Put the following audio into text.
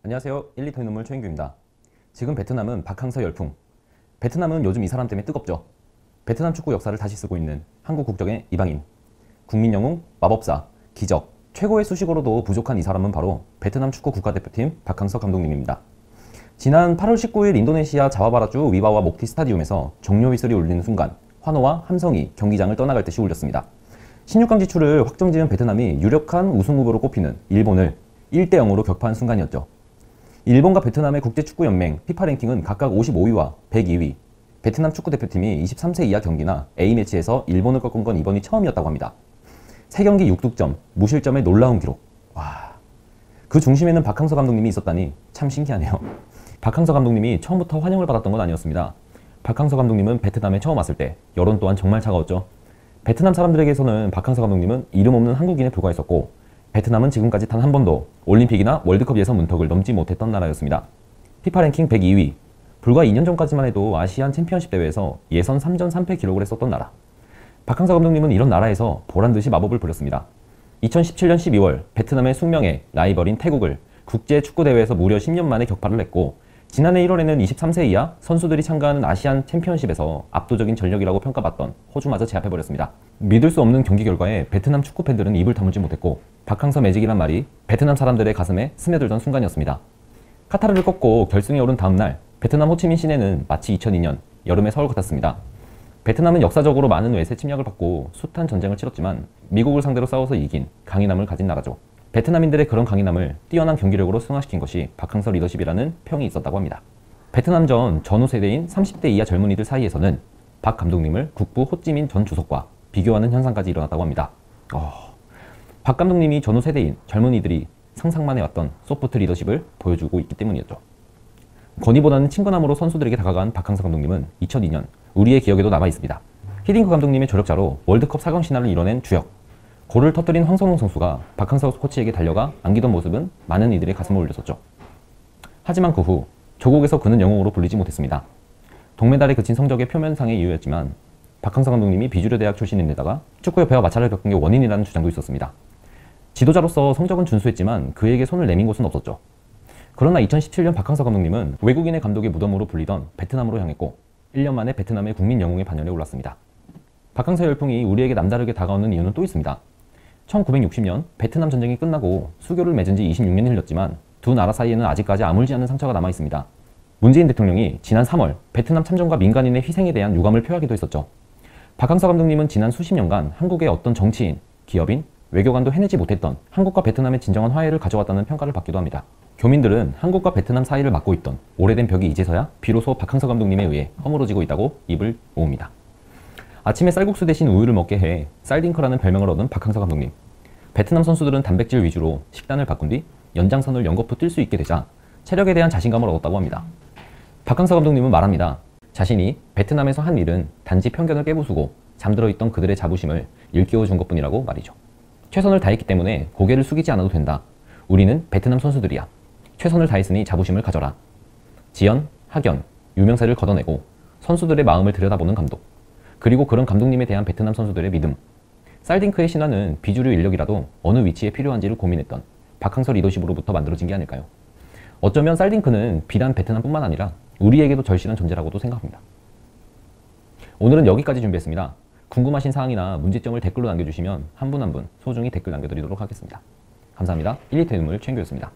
안녕하세요. 1리터의 눈물 최인규입니다. 지금 베트남은 박항서 열풍. 베트남은 요즘 이 사람 때문에 뜨겁죠. 베트남 축구 역사를 다시 쓰고 있는 한국 국적의 이방인. 국민 영웅, 마법사, 기적, 최고의 수식어로도 부족한 이 사람은 바로 베트남 축구 국가대표팀 박항서 감독님입니다. 지난 8월 19일 인도네시아 자와바라주 위바와 목티 스타디움에서 종료 휘슬이 울리는 순간 환호와 함성이 경기장을 떠나갈 듯이 울렸습니다. 16강 진출을 확정지은 베트남이 유력한 우승 후보로 꼽히는 일본을 1대 0으로 격파한 순간이었죠. 일본과 베트남의 국제축구연맹 피파 랭킹은 각각 55위와 102위. 베트남 축구대표팀이 23세 이하 경기나 A매치에서 일본을 꺾은 건 이번이 처음이었다고 합니다. 3경기 6득점, 무실점의 놀라운 기록. 와, 그 중심에는 박항서 감독님이 있었다니 참 신기하네요. 박항서 감독님이 처음부터 환영을 받았던 건 아니었습니다. 박항서 감독님은 베트남에 처음 왔을 때 여론 또한 정말 차가웠죠. 베트남 사람들에게서는 박항서 감독님은 이름 없는 한국인에 불과했었고 베트남은 지금까지 단 한 번도 올림픽이나 월드컵 예선 문턱을 넘지 못했던 나라였습니다. 피파 랭킹 102위. 불과 2년 전까지만 해도 아시안 챔피언십 대회에서 예선 3전 3패 기록을 했었던 나라. 박항서 감독님은 이런 나라에서 보란듯이 마법을 부렸습니다. 2017년 12월 베트남의 숙명의 라이벌인 태국을 국제축구대회에서 무려 10년 만에 격파를 했고 지난해 1월에는 23세 이하 선수들이 참가하는 아시안 챔피언십에서 압도적인 전력이라고 평가받던 호주마저 제압해버렸습니다. 믿을 수 없는 경기 결과에 베트남 축구팬들은 입을 다물지 못했고 박항서 매직이란 말이 베트남 사람들의 가슴에 스며들던 순간이었습니다. 카타르를 꺾고 결승에 오른 다음날 베트남 호치민 시내는 마치 2002년 여름의 서울 같았습니다. 베트남은 역사적으로 많은 외세 침략을 받고 숱한 전쟁을 치렀지만 미국을 상대로 싸워서 이긴 강인함을 가진 나라죠. 베트남인들의 그런 강인함을 뛰어난 경기력으로 승화시킨 것이 박항서 리더십이라는 평이 있었다고 합니다. 베트남전 전후 세대인 30대 이하 젊은이들 사이에서는 박 감독님을 국부 호찌민 전 주석과 비교하는 현상까지 일어났다고 합니다. 박 감독님이 전후 세대인 젊은이들이 상상만 해왔던 소프트 리더십을 보여주고 있기 때문이었죠. 권위보다는 친근함으로 선수들에게 다가간 박항서 감독님은 2002년 우리의 기억에도 남아있습니다. 히딩크 감독님의 조력자로 월드컵 4강 신화를 이뤄낸 주역. 골을 터뜨린 황선홍 선수가 박항서 코치에게 달려가 안기던 모습은 많은 이들의 가슴을 울렸었죠. 하지만 그 후 조국에서 그는 영웅으로 불리지 못했습니다. 동메달에 그친 성적의 표면상의 이유였지만 박항서 감독님이 비주류 대학 출신인데다가 축구협회와 마찰을 겪은 게 원인이라는 주장도 있었습니다. 지도자로서 성적은 준수했지만 그에게 손을 내민 곳은 없었죠. 그러나 2017년 박항서 감독님은 외국인의 감독의 무덤으로 불리던 베트남으로 향했고 1년 만에 베트남의 국민 영웅의 반열에 올랐습니다. 박항서 열풍이 우리에게 남다르게 다가오는 이유는 또 있습니다. 1960년 베트남 전쟁이 끝나고 수교를 맺은 지 26년이 흘렀지만 두 나라 사이에는 아직까지 아물지 않은 상처가 남아 있습니다. 문재인 대통령이 지난 3월 베트남 참전과 민간인의 희생에 대한 유감을 표하기도 했었죠. 박항서 감독님은 지난 수십 년간 한국의 어떤 정치인, 기업인, 외교관도 해내지 못했던 한국과 베트남의 진정한 화해를 가져왔다는 평가를 받기도 합니다. 교민들은 한국과 베트남 사이를 막고 있던 오래된 벽이 이제서야 비로소 박항서 감독님에 의해 허물어지고 있다고 입을 모읍니다. 아침에 쌀국수 대신 우유를 먹게 해 쌀딩크라는 별명을 얻은 박항서 감독님. 베트남 선수들은 단백질 위주로 식단을 바꾼 뒤 연장선을 연거푸 뛸 수 있게 되자 체력에 대한 자신감을 얻었다고 합니다. 박항서 감독님은 말합니다. 자신이 베트남에서 한 일은 단지 편견을 깨부수고 잠들어 있던 그들의 자부심을 일깨워준 것뿐이라고 말이죠. 최선을 다했기 때문에 고개를 숙이지 않아도 된다. 우리는 베트남 선수들이야. 최선을 다했으니 자부심을 가져라. 지연, 학연, 유명세를 걷어내고 선수들의 마음을 들여다보는 감독. 그리고 그런 감독님에 대한 베트남 선수들의 믿음. 쌀딩크의 신화는 비주류 인력이라도 어느 위치에 필요한지를 고민했던 박항서 리더십으로부터 만들어진 게 아닐까요? 어쩌면 쌀딩크는 비단 베트남뿐만 아니라 우리에게도 절실한 존재라고도 생각합니다. 오늘은 여기까지 준비했습니다. 궁금하신 사항이나 문제점을 댓글로 남겨주시면 한 분 한 분 소중히 댓글 남겨드리도록 하겠습니다. 감사합니다. 1리터의 눈물 최인규였습니다.